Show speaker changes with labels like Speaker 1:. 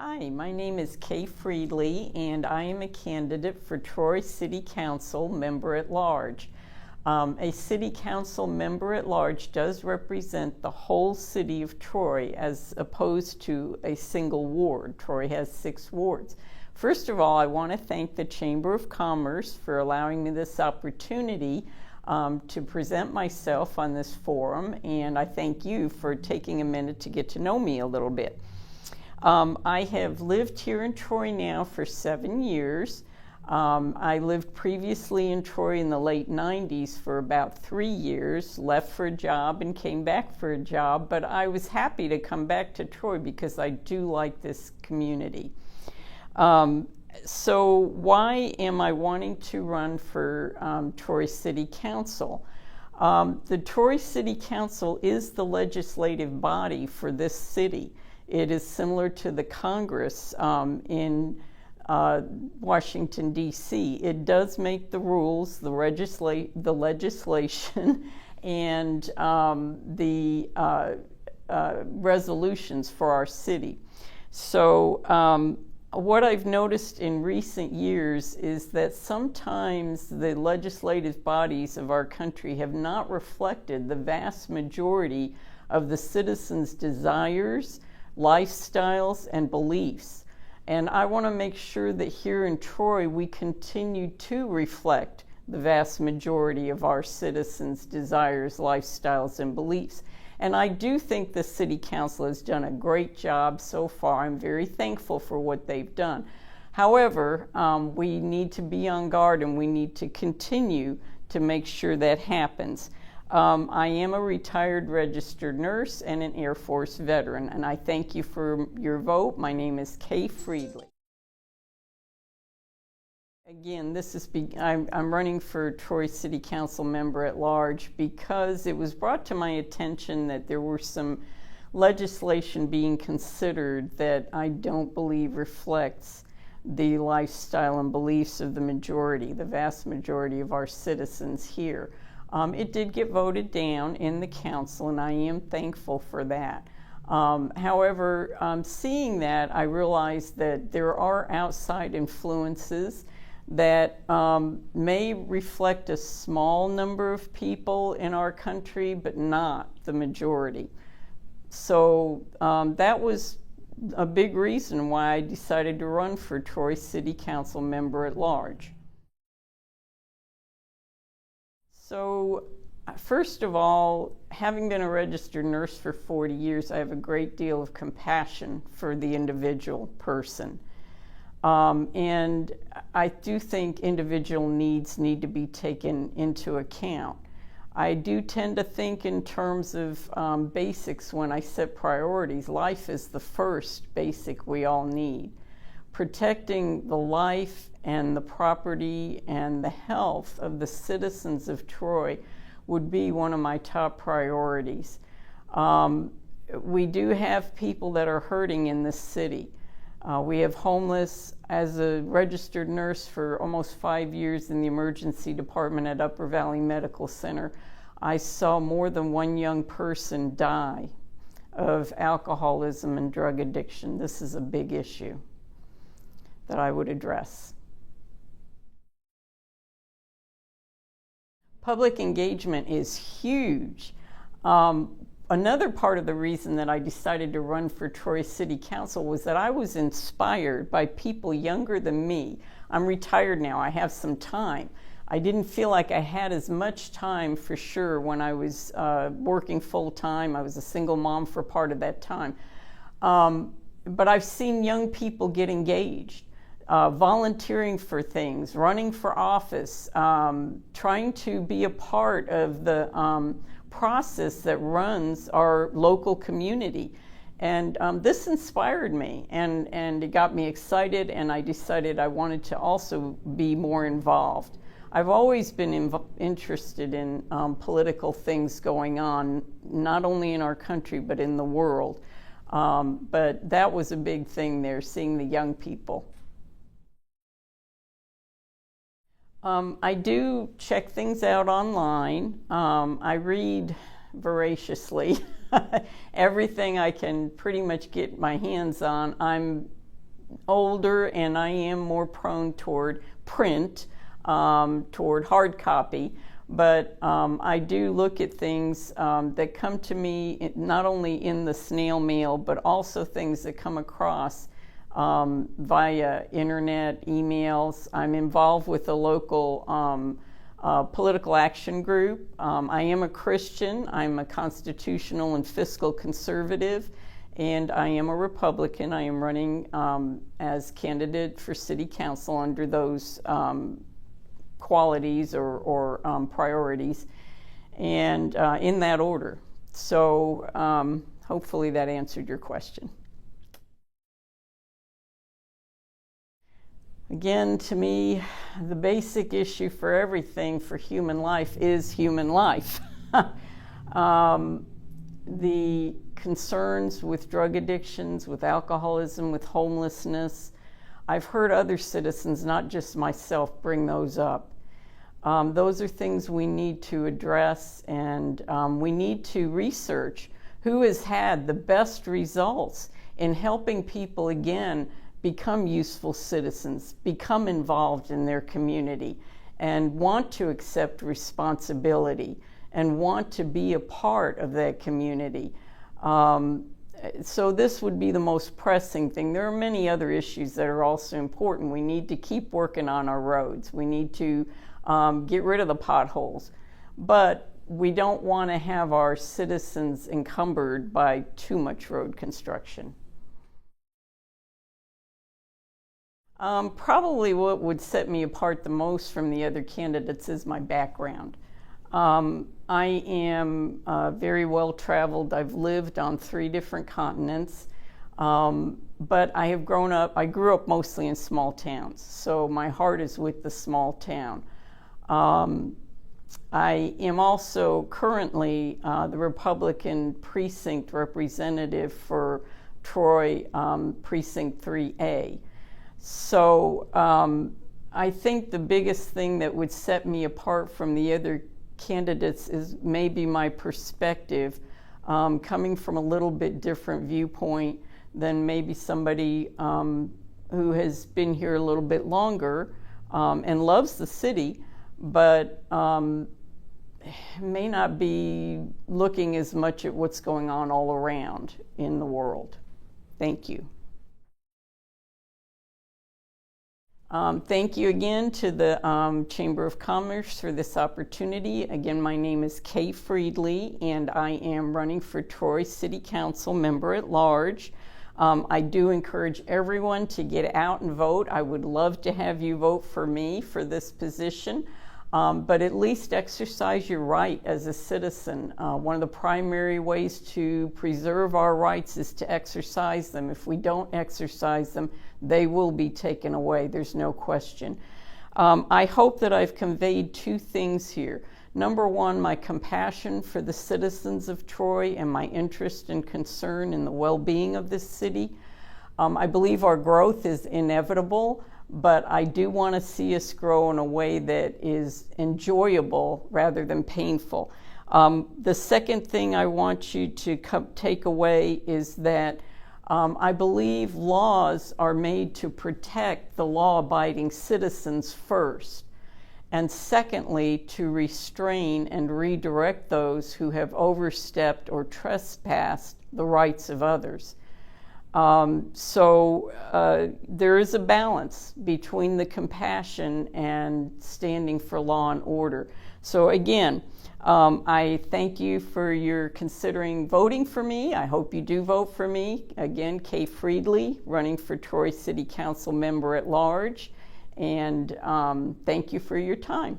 Speaker 1: Hi, my name is Kay Friedley, and I am a candidate for Troy City Council Member at Large. A City Council Member at Large does represent the whole city of Troy as opposed to a single ward. Troy has 6 wards. First of all, I want to thank the Chamber of Commerce for allowing me this opportunity to present myself on this forum, and I thank you for taking a minute to get to know me a little bit. I have lived here in Troy now for 7 years. I lived previously in Troy in the late 90s for about 3 years, left for a job and came back for a job, but I was happy to come back to Troy because I do like this community. So why am I wanting to run for Troy City Council? The Troy City Council is the legislative body for this city. It is similar to the Congress in Washington, D.C. It does make the rules, the legislation, and the resolutions for our city. So what I've noticed in recent years is that sometimes the legislative bodies of our country have not reflected the vast majority of the citizens' desires, lifestyles, and beliefs. And I want to make sure that here in Troy we continue to reflect the vast majority of our citizens' desires, lifestyles, and beliefs. And I do think the City Council has done a great job so far. I'm very thankful for what they've done. However, we need to be on guard and we need to continue to make sure that happens. I am a retired registered nurse and an Air Force veteran, and I thank you for your vote. My name is Kay Friedley. Again, I'm running for Troy City Council Member at Large because it was brought to my attention that there were some legislation being considered that I don't believe reflects the lifestyle and beliefs of the vast majority of our citizens here. It did get voted down in the council, and I am thankful for that. However, seeing that, I realized that there are outside influences that may reflect a small number of people in our country, but not the majority. So that was a big reason why I decided to run for Troy City Council Member at Large. So first of all, having been a registered nurse for 40 years, I have a great deal of compassion for the individual person. And I do think individual needs need to be taken into account. I do tend to think in terms of basics when I set priorities. Life is the first basic we all need. Protecting the life and the property and the health of the citizens of Troy would be one of my top priorities. We do have people that are hurting in this city. We have homeless. As a registered nurse for almost 5 years in the emergency department at Upper Valley Medical Center, I saw more than one young person die of alcoholism and drug addiction. This is a big issue that I would address. Public engagement is huge. Another part of the reason that I decided to run for Troy City Council was that I was inspired by people younger than me. I'm retired now, I have some time. I didn't feel like I had as much time for sure when I was working full-time. I was a single mom for part of that time. But I've seen young people get engaged, volunteering for things, running for office, trying to be a part of the process that runs our local community. And this inspired me, and it got me excited, and I decided I wanted to also be more involved. I've always been interested in political things going on, not only in our country, but in the world. But that was a big thing there, seeing the young people. I do check things out online. I read voraciously everything I can pretty much get my hands on. I'm older and I am more prone toward print, toward hard copy. But I do look at things that come to me not only in the snail mail, but also things that come across via internet, emails. I'm involved with a local political action group. I am a Christian. I'm a constitutional and fiscal conservative, and I am a Republican. I am running as candidate for city council under those qualities or priorities, and in that order. So hopefully that answered your question. Again, to me, the basic issue for everything for human life is human life. The concerns with drug addictions, with alcoholism, with homelessness, I've heard other citizens, not just myself, bring those up. Those are things we need to address, and we need to research who has had the best results in helping people, again, become useful citizens, become involved in their community, and want to accept responsibility, and want to be a part of that community. So this would be the most pressing thing. There are many other issues that are also important. We need to keep working on our roads. We need to get rid of the potholes. But we don't want to have our citizens encumbered by too much road construction. Probably what would set me apart the most from the other candidates is my background. I am very well traveled. I've lived on 3 different continents, but I grew up mostly in small towns, so my heart is with the small town. I am also currently the Republican precinct representative for Troy Precinct 3A. So I think the biggest thing that would set me apart from the other candidates is maybe my perspective, coming from a little bit different viewpoint than maybe somebody who has been here a little bit longer and loves the city, but may not be looking as much at what's going on all around in the world. Thank you. Thank you again to the Chamber of Commerce for this opportunity. Again, my name is Kay Friedley, and I am running for Troy City Council Member at Large. I do encourage everyone to get out and vote. I would love to have you vote for me for this position, but at least exercise your right as a citizen. One of the primary ways to preserve our rights is to exercise them. If we don't exercise them, they will be taken away. There's no question. I hope that I've conveyed 2 things here. Number 1, my compassion for the citizens of Troy and my interest and concern in the well-being of this city. I believe our growth is inevitable, but I do want to see us grow in a way that is enjoyable rather than painful. The second thing I want you to take away is that I believe laws are made to protect the law-abiding citizens first, and secondly, to restrain and redirect those who have overstepped or trespassed the rights of others. So there is a balance between the compassion and standing for law and order. So again, I thank you for your considering voting for me. I hope you do vote for me. Again, Kay Friedley, running for Troy City Council Member at Large. And thank you for your time.